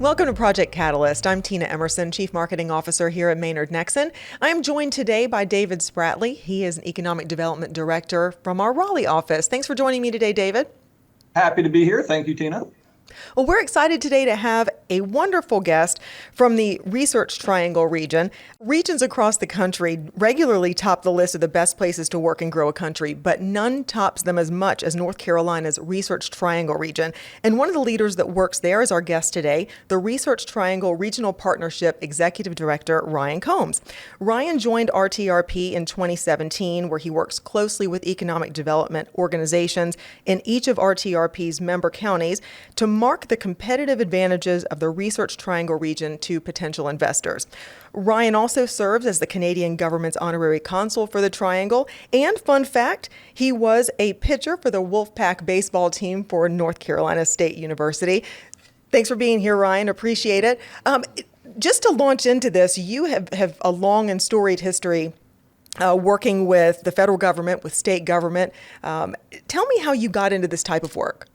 Welcome to Project Catalyst. I'm Tina Emerson, Chief Marketing Officer here at Maynard Nexsen. I am joined today by David Spratley. He is an Economic Development Director from our Raleigh office. Thanks for joining me today, David. Happy to be here. Thank you, Tina. Well, we're excited today to have a wonderful guest from the Research Triangle region. Regions across the country regularly top the list of the best places to work and grow a country, but none tops them as much as North Carolina's Research Triangle region. And one of the leaders that works there is our guest today, the Research Triangle Regional Partnership Executive Director, Ryan Combs. Ryan joined RTRP in 2017, where he works closely with economic development organizations in each of RTRP's member counties to mark the competitive advantages of the Research Triangle region to potential investors. Ryan also serves as the Canadian government's honorary consul for the Triangle. And fun fact, he was a pitcher for the Wolfpack baseball team for North Carolina State University. Thanks for being here, Ryan. Appreciate it. Just to launch into this, you have a long and storied history working with the federal government, with state government. Tell me how you got into this type of work.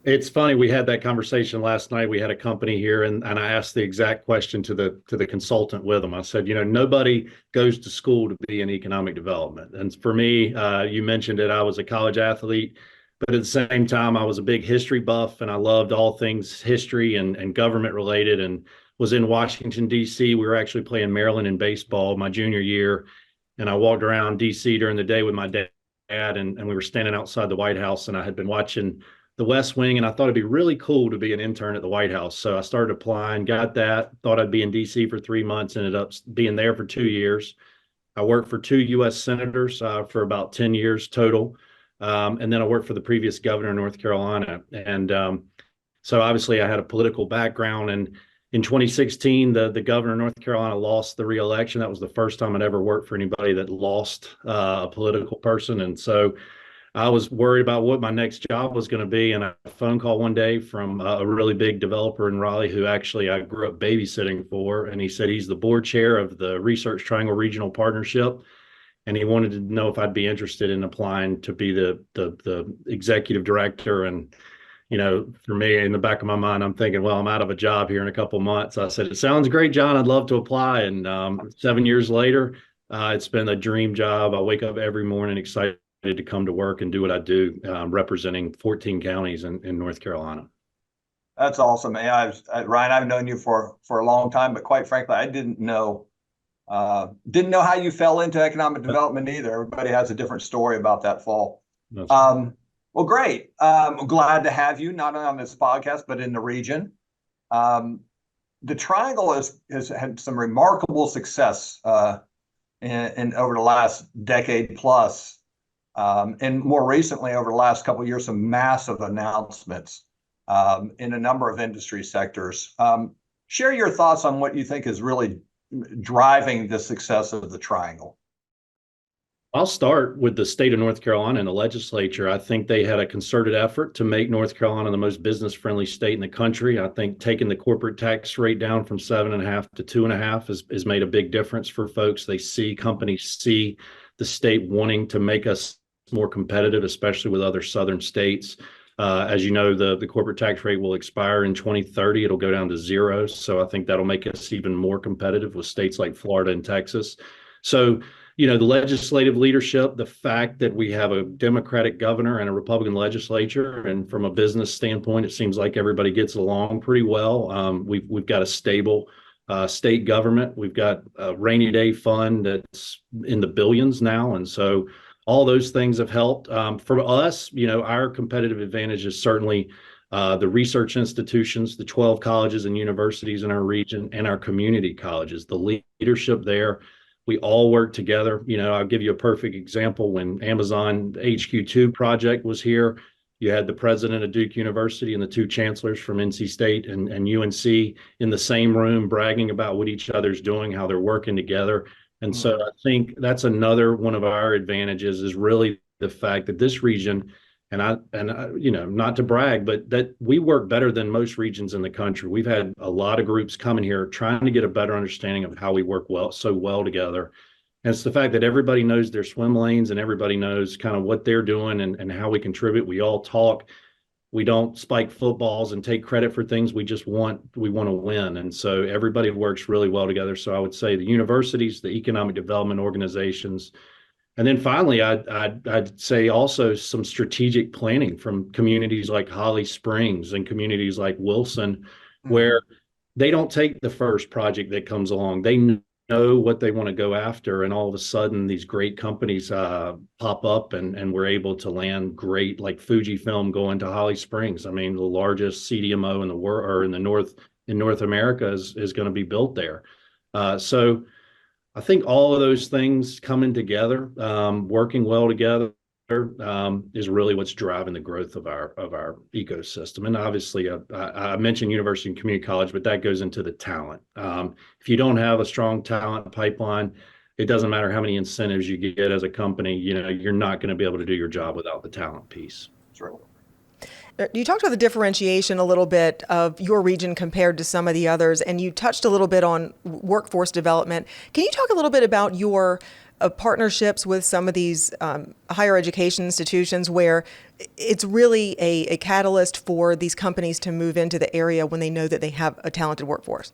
It's funny, we had that conversation last night. We had a company here and I asked the exact question to the consultant with them. I said, nobody goes to school to be in economic development. And for me, you mentioned it, I was a college athlete, but at the same time, I was a big history buff and I loved all things history and government related, and was in Washington, D.C. We were actually playing Maryland in baseball my junior year. And I walked around D.C. during the day with my dad and we were standing outside the White House, and I had been watching the West Wing, and I thought it'd be really cool to be an intern at the White House. So I started applying, got that, thought I'd be in DC for 3 months, ended up being there for 2 years. I worked for 2 U.S. senators for about 10 years total. And then I worked for the previous governor of North Carolina. And so obviously I had a political background. And in 2016, the governor of North Carolina lost the re-election. That was the first time I'd ever worked for anybody that lost a political person. And so I was worried about what my next job was going to be. And I had a phone call one day from a really big developer in Raleigh who actually I grew up babysitting for. And he said he's the board chair of the Research Triangle Regional Partnership. And he wanted to know if I'd be interested in applying to be the executive director. And, for me, in the back of my mind, I'm thinking, well, I'm out of a job here in a couple of months. I said, it sounds great, John. I'd love to apply. And 7 years later, it's been a dream job. I wake up every morning excited to come to work and do what I do, representing 14 counties in North Carolina. That's awesome. Ryan, I've known you for a long time, but quite frankly, I didn't know how you fell into economic development either. Everybody has a different story about that fall. Well, great. I'm glad to have you not only on this podcast, but in the region. The Triangle has had some remarkable success in over the last decade plus. And more recently, over the last couple of years, some massive announcements in a number of industry sectors. Share your thoughts on what you think is really driving the success of the Triangle. I'll start with the state of North Carolina and the legislature. I think they had a concerted effort to make North Carolina the most business-friendly state in the country. I think taking the corporate tax rate down from 7.5 to 2.5 has made a big difference for folks. Companies see the state wanting to make us more competitive, especially with other southern states. As you know, the corporate tax rate will expire in 2030. It'll go down to 0. So I think that'll make us even more competitive with states like Florida and Texas. So, the legislative leadership, the fact that we have a Democratic governor and a Republican legislature, and from a business standpoint, it seems like everybody gets along pretty well. We've got a stable state government. We've got a rainy day fund that's in the billions now. And so all those things have helped. For us, our competitive advantage is certainly the research institutions, the 12 colleges and universities in our region, and our community colleges, the leadership there. We all work together. I'll give you a perfect example. When Amazon HQ2 project was here, you had the president of Duke University and the 2 chancellors from NC State and UNC in the same room bragging about what each other's doing, how they're working together. And so I think that's another one of our advantages, is really the fact that this region, and I, not to brag, but that we work better than most regions in the country. We've had a lot of groups coming here trying to get a better understanding of how we work so well together. And it's the fact that everybody knows their swim lanes and everybody knows kind of what they're doing and how we contribute. We all talk We don't spike footballs and take credit for things. We want to win. And so everybody works really well together. So I would say the universities, the economic development organizations, and then finally, I'd say also some strategic planning from communities like Holly Springs and communities like Wilson, where they don't take the first project that comes along. They know what they want to go after, and all of a sudden, these great companies pop up, and we're able to land great, like Fujifilm going to Holly Springs. I mean, the largest CDMO in the world, or in North America, is going to be built there. So I think all of those things coming together, working well together, is really what's driving the growth of our ecosystem. And obviously, I mentioned university and community college, but that goes into the talent. If you don't have a strong talent pipeline, it doesn't matter how many incentives you get as a company. You're not going to be able to do your job without the talent piece. True. You talked about the differentiation a little bit of your region compared to some of the others, and you touched a little bit on workforce development. Can you talk a little bit about your partnerships with some of these higher education institutions where it's really a catalyst for these companies to move into the area when they know that they have a talented workforce?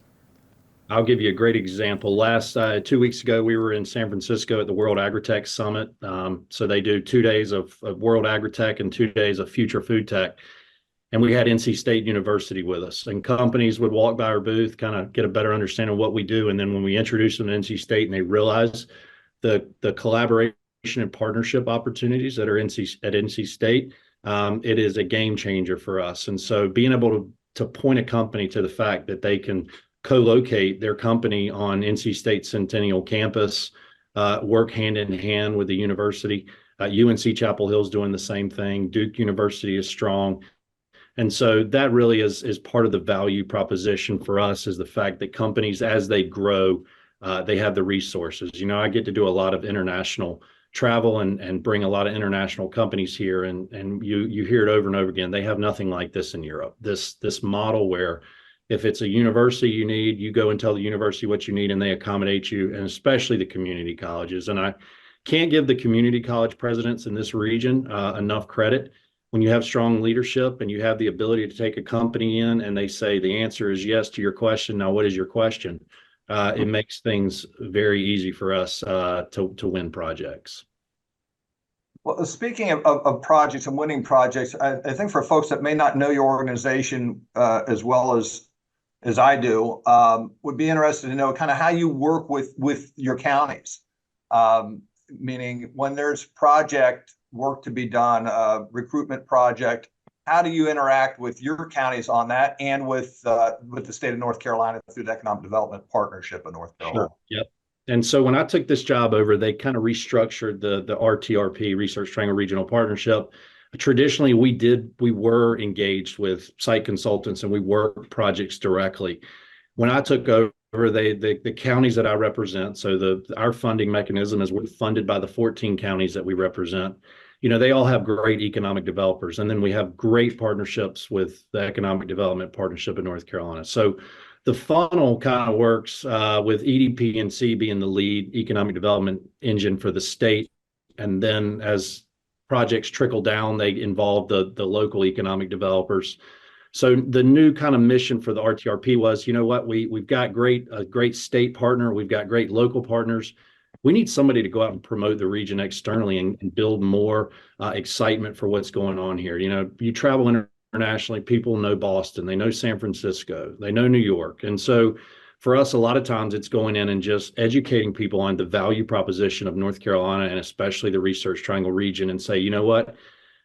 I'll give you a great example. Last 2 weeks ago, we were in San Francisco at the World Agritech Summit. So they do 2 days of World Agritech and 2 days of Future Food Tech. And we had NC State University with us. And companies would walk by our booth, kind of get a better understanding of what we do. And then when we introduce them to NC State and they realize the collaboration and partnership opportunities that are at NC State, it is a game changer for us. And so being able to point a company to the fact that they can co-locate their company on NC State Centennial campus, work hand in hand with the university. UNC Chapel Hill is doing the same thing. Duke University is strong. And so that really is part of the value proposition for us, is the fact that companies, as they grow, they have the resources. I get to do a lot of international travel and bring a lot of international companies here. And you hear it over and over again. They have nothing like this in Europe. This model where if it's a university you need, you go and tell the university what you need and they accommodate you, and especially the community colleges. And I can't give the community college presidents in this region enough credit. When you have strong leadership and you have the ability to take a company in and they say the answer is yes to your question, now what is your question? It makes things very easy for us to win projects. Well, speaking of projects and winning projects, I think for folks that may not know your organization as well as I do, would be interested to know kind of how you work with your counties, meaning when there's project work to be done, recruitment project, how do you interact with your counties on that and with the state of North Carolina through the Economic Development Partnership of North Carolina? Sure. Yep. And so when I took this job over, they kind of restructured the RTRP, Research Triangle Regional Partnership. Traditionally, we were engaged with site consultants and we worked projects directly. When I took over, the counties that I represent, so our funding mechanism is we're funded by the 14 counties that we represent. They all have great economic developers, and then we have great partnerships with the Economic Development Partnership in North Carolina. So the funnel kind of works with EDP&C being the lead economic development engine for the state, and then as projects trickle down, they involve the local economic developers. So the new kind of mission for the RTRP was, we've got a great state partner, we've got great local partners. We need somebody to go out and promote the region externally and build more excitement for what's going on here. You travel internationally, people know Boston, they know San Francisco, they know New York. And so for us, a lot of times it's going in and just educating people on the value proposition of North Carolina and especially the Research Triangle region, and say, you know what,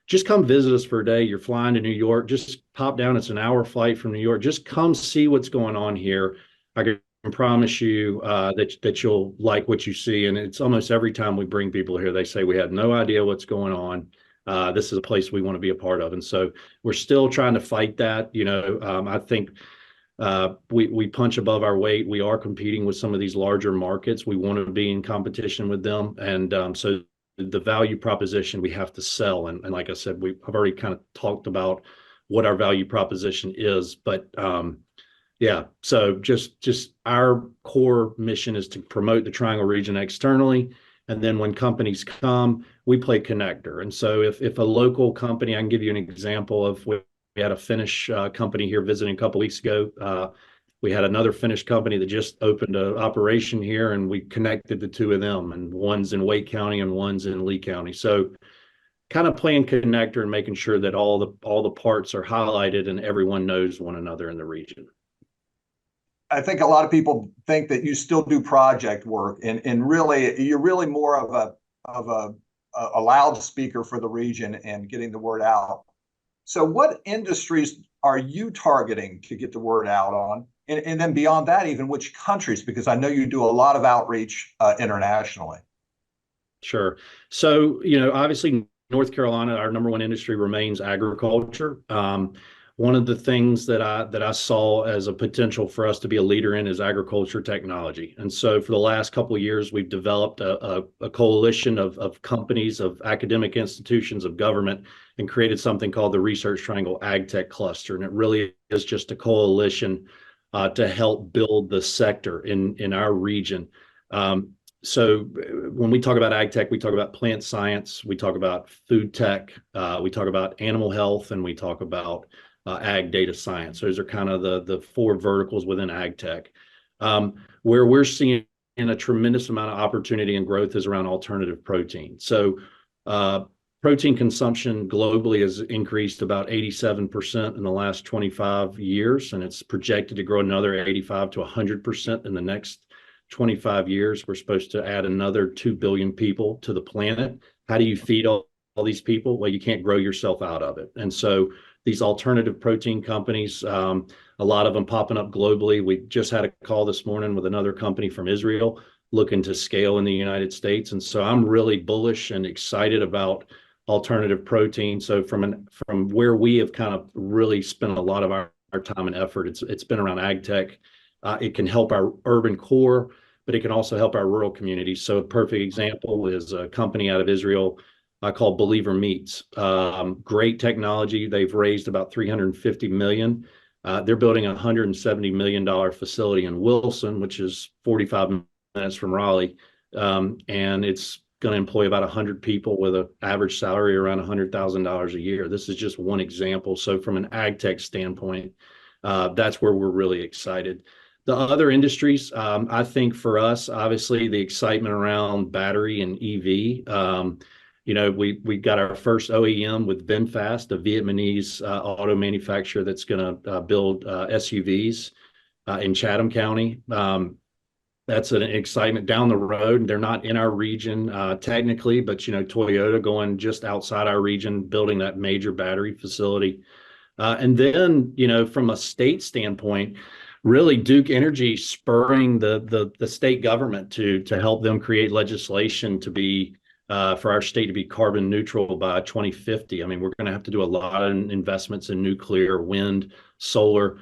just come visit us for a day. You're flying to New York, just pop down. It's an hour flight from New York. Just come see what's going on here. I can promise you that you'll like what you see. And it's almost every time we bring people here, they say, we had no idea what's going on. This is a place we want to be a part of. And so we're still trying to fight that. I think we punch above our weight. We are competing with some of these larger markets. We want to be in competition with them. And so the value proposition we have to sell. And like I said, I've already kind of talked about what our value proposition is, but yeah, so just our core mission is to promote the Triangle region externally. And then when companies come, we play connector. And so if a local company, I can give you an example of had a Finnish company here visiting a couple weeks ago. We had another Finnish company that just opened an operation here, and we connected the two of them, and one's in Wake County and one's in Lee County. So kind of playing connector and making sure that all the parts are highlighted and everyone knows one another in the region. I think a lot of people think that you still do project work, and really you're really more of a loudspeaker for the region and getting the word out. So what industries are you targeting to get the word out on? And then beyond that, even which countries, because I know you do a lot of outreach internationally. Sure. So, obviously North Carolina, our number one industry remains agriculture. One of the things that I saw as a potential for us to be a leader in is agriculture technology. And so for the last couple of years, we've developed a coalition of companies, of academic institutions, of government, and created something called the Research Triangle Ag Tech Cluster. And it really is just a coalition to help build the sector in our region. So when we talk about ag tech, we talk about plant science, we talk about food tech, we talk about animal health, and we talk about ag data science. Those are kind of the four verticals within ag tech. Where we're seeing a tremendous amount of opportunity and growth is around alternative protein. So protein consumption globally has increased about 87% in the last 25 years, and it's projected to grow another 85 to 100% in the next 25 years. We're supposed to add another 2 billion people to the planet. How do you feed all these people? Well, you can't grow yourself out of it. And so these alternative protein companies, a lot of them popping up globally. We just had a call this morning with another company from Israel looking to scale in the United States. And so I'm really bullish and excited about alternative protein. So from where we have kind of really spent a lot of our time and effort, it's been around ag tech. It can help our urban core, but it can also help our rural communities. So a perfect example is a company out of Israel called Believer Meats. Great technology. They've raised about $350 million. They're building a $170 million facility in Wilson, which is 45 minutes from Raleigh. And it's going to employ about 100 people with an average salary around $100,000 a year. This is just one example. So from an ag tech standpoint, that's where we're really excited. The other industries, I think for us, obviously the excitement around battery and EV. We got our first OEM with VinFast, a Vietnamese auto manufacturer that's going to build SUVs in Chatham County. That's an excitement down the road. They're not in our region technically, but Toyota going just outside our region, building that major battery facility. And then, from a state standpoint, really Duke Energy spurring the state government to help them create legislation to be for our state to be carbon neutral by 2050. I mean, we're going to have to do a lot of investments in nuclear, wind, solar.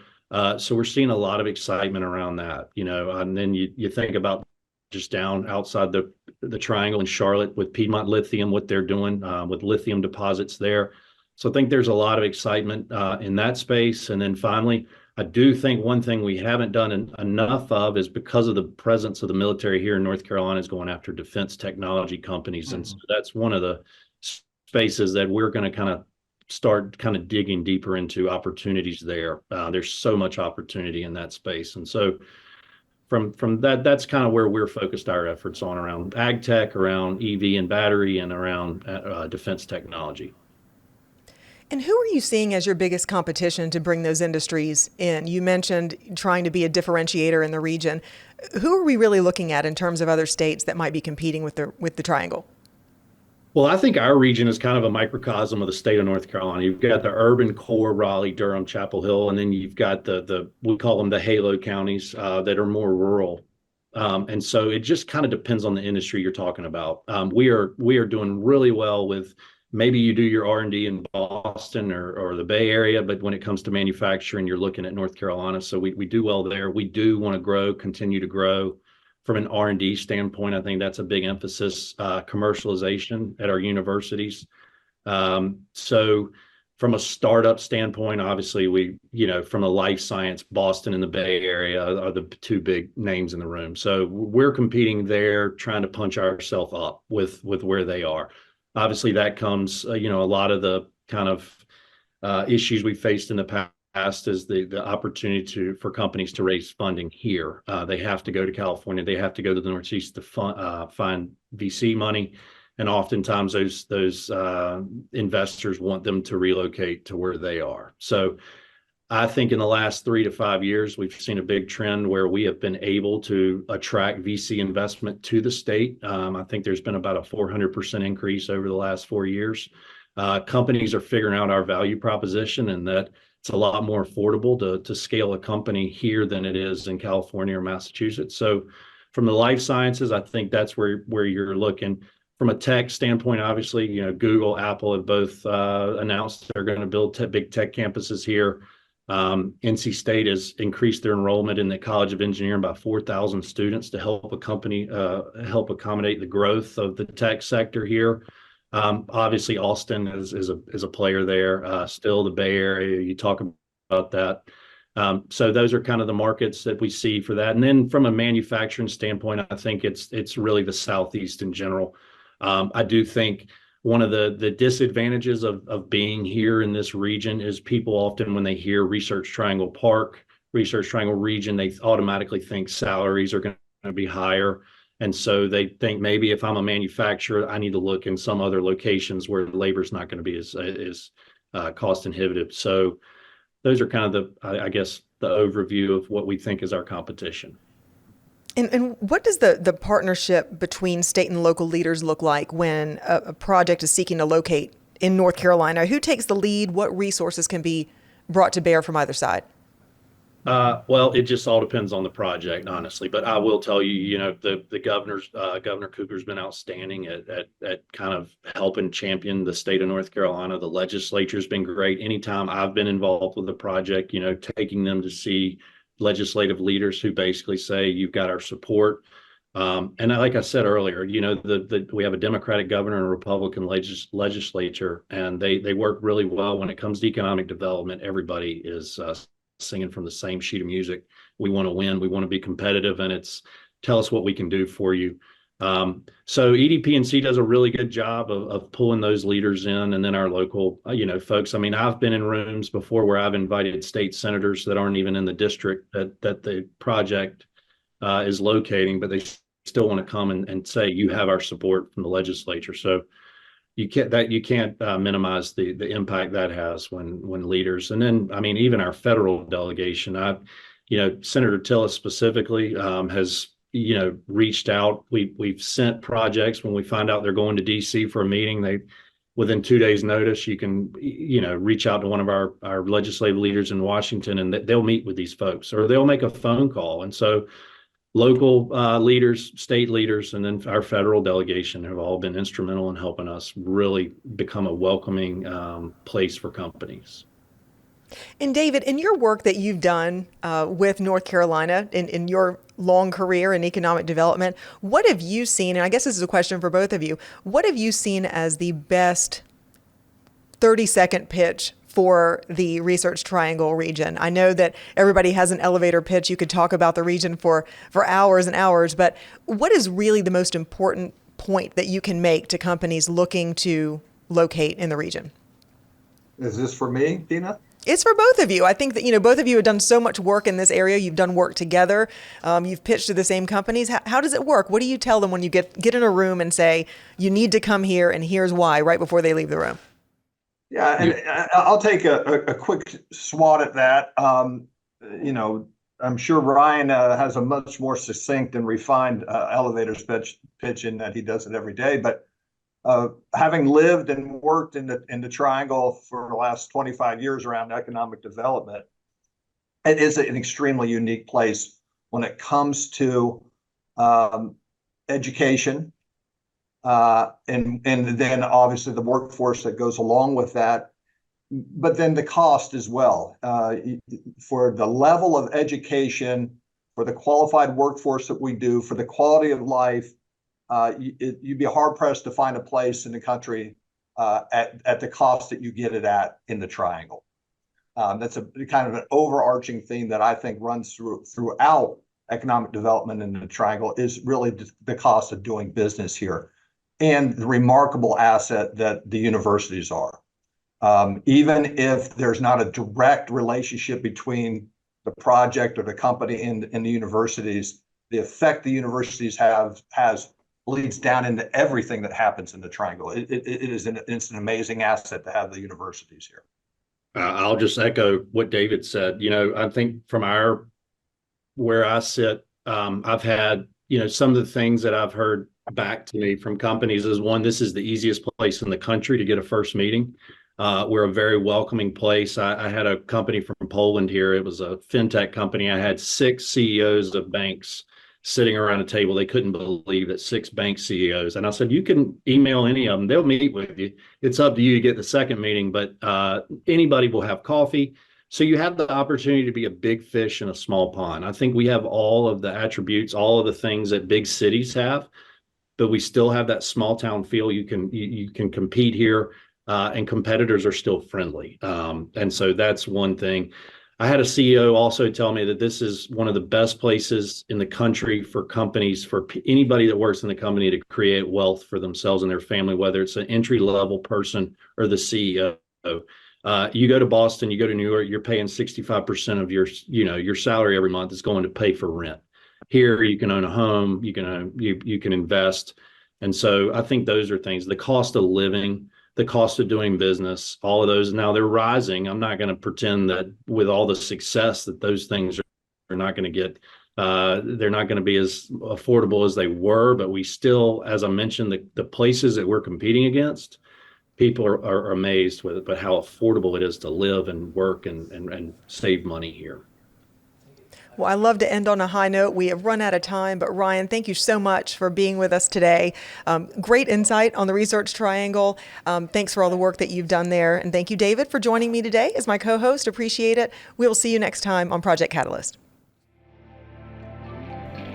So we're seeing a lot of excitement around that, and then you think about just down outside the triangle in Charlotte with Piedmont Lithium, what they're doing with lithium deposits there. So I think there's a lot of excitement in that space. And then finally, I do think one thing we haven't done enough of is because of the presence of the military here in North Carolina is going after defense technology companies. Mm-hmm. And so that's one of the spaces that we're going to start digging deeper into opportunities there. There's so much opportunity in that space. And so from that, that's kind of where we're focused our efforts on around ag tech, around EV and battery, and around defense technology. And who are you seeing as your biggest competition to bring those industries in? You mentioned trying to be a differentiator in the region. Who are we really looking at in terms of other states that might be competing with the Triangle? Well, I think our region is kind of a microcosm of the state of North Carolina. You've got the urban core, Raleigh, Durham, Chapel Hill, and then you've got we call them the halo counties that are more rural. And so it just kind of depends on the industry you're talking about. We are doing really well with. Maybe you do your R&D in Boston or the Bay Area, but when it comes to manufacturing, you're looking at North Carolina. So we do well there. We do want to grow, continue to grow. From an R&D standpoint, I think that's a big emphasis, commercialization at our universities. So from a startup standpoint, obviously from a life science, Boston and the Bay Area are the two big names in the room. So we're competing there, trying to punch ourselves up with where they are. Obviously, that comes, a lot of the kind of issues we faced in the past is the opportunity for companies to raise funding here. They have to go to California. They have to go to the Northeast to find VC money. And oftentimes those investors want them to relocate to where they are. So I think in the last 3 to 5 years, we've seen a big trend where we have been able to attract VC investment to the state. I think there's been about a 400% increase over the last 4 years. Companies are figuring out our value proposition and that it's a lot more affordable to scale a company here than it is in California or Massachusetts. So from the life sciences, I think that's where you're looking. From a tech standpoint, obviously, Google, Apple have both announced they're going to build big tech campuses here. NC State has increased their enrollment in the College of Engineering by 4,000 students to help accommodate the growth of the tech sector here. Obviously, Austin is a player there. Still, the Bay Area, you talk about that. So those are kind of the markets that we see for that. And then from a manufacturing standpoint, I think it's really the Southeast in general. I do think one of the disadvantages of being here in this region is people often, when they hear Research Triangle Park, Research Triangle region, they automatically think salaries are going to be higher. And so they think maybe if I'm a manufacturer, I need to look in some other locations where labor is not going to be as cost inhibitive. So those are kind of I guess, the overview of what we think is our competition. And what does the partnership between state and local leaders look like when a project is seeking to locate in North Carolina? Who takes the lead? What resources can be brought to bear from either side? Well, it just all depends on the project, honestly. But I will tell you, the Governor Cooper's been outstanding at kind of helping champion the state of North Carolina. The legislature's been great. Anytime I've been involved with the project, taking them to see legislative leaders who basically say, you've got our support. And like I said earlier, we have a Democratic governor and a Republican legislature, and they work really well when it comes to economic development. Everybody is singing from the same sheet of music. We want to win. We want to be competitive, and it's tell us what we can do for you. So EDP&C does a really good job of pulling those leaders in, and then our local, folks. I mean, I've been in rooms before where I've invited state senators that aren't even in the district that the project is locating, but they still want to come and say, you have our support from the legislature. So you can't minimize the impact that has when leaders, and then, I mean, even our federal delegation, Senator Tillis specifically has, reached out. We've sent projects when we find out they're going to DC for a meeting. Within 2 days notice, you can, reach out to one of our legislative leaders in Washington, and they'll meet with these folks, or they'll make a phone call. And so local leaders, state leaders, and then our federal delegation have all been instrumental in helping us really become a welcoming place for companies. And David, in your work that you've done with North Carolina in your long career in economic development, what have you seen, and I guess this is a question for both of you, what have you seen as the best 30-second pitch for the Research Triangle region? I know that everybody has an elevator pitch. You could talk about the region for hours and hours, but what is really the most important point that you can make to companies looking to locate in the region? Is this for me, Tina? It's for both of you. I think that, both of you have done so much work in this area. You've done work together. You've pitched to the same companies. How does it work? What do you tell them when you get in a room and say, you need to come here and here's why, right before they leave the room? Yeah, and I'll take a quick swat at that. I'm sure Ryan has a much more succinct and refined elevator pitch in that he does it every day. But having lived and worked in the Triangle for the last 25 years around economic development, it is an extremely unique place when it comes to education, and then obviously the workforce that goes along with that, but then the cost as well. For the level of education, for the qualified workforce that we do, for the quality of life, you'd be hard pressed to find a place in the country at the cost that you get it at in the Triangle. That's a kind of an overarching theme that I think runs throughout economic development in the Triangle, is really the cost of doing business here and the remarkable asset that the universities are. Even if there's not a direct relationship between the project or the company and the universities, the effect the universities has leads down into everything that happens in the triangle. It's an amazing asset to have the universities here. I'll just echo what David said. I think from where I sit, I've had, some of the things that I've heard back to me from companies is, one, this is the easiest place in the country to get a first meeting. We're a very welcoming place. I had a company from Poland here. It was a fintech company. I had 6 CEOs of banks sitting around a table. They couldn't believe that 6 bank CEOs. And I said, you can email any of them. They'll meet with you. It's up to you to get the second meeting, but anybody will have coffee. So you have the opportunity to be a big fish in a small pond. I think we have all of the attributes, all of the things that big cities have, but we still have that small town feel. You can compete here, and competitors are still friendly. And so that's one thing. I had a CEO also tell me that this is one of the best places in the country for companies, for anybody that works in the company, to create wealth for themselves and their family, whether it's an entry-level person or the CEO. You go to Boston, you go to New York, you're paying 65% of your salary every month is going to pay for rent. Here, you can own a home, you can invest. And so I think those are things, the cost of living, the cost of doing business, all of those. Now they're rising. I'm not going to pretend that with all the success that those things are not going to get, they're not going to be as affordable as they were, but we still, as I mentioned, the places that we're competing against, people are amazed with it, but how affordable it is to live and work and save money here. Well, I love to end on a high note. We have run out of time, but Ryan, thank you so much for being with us today. Great insight on the Research Triangle. Thanks for all the work that you've done there. And thank you, David, for joining me today as my co-host. Appreciate it. We will see you next time on Project Catalyst.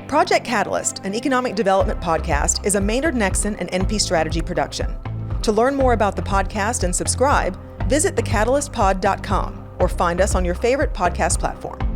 Project Catalyst, an economic development podcast, is a Maynard Nexon and NP Strategy production. To learn more about the podcast and subscribe, visit thecatalystpod.com or find us on your favorite podcast platform.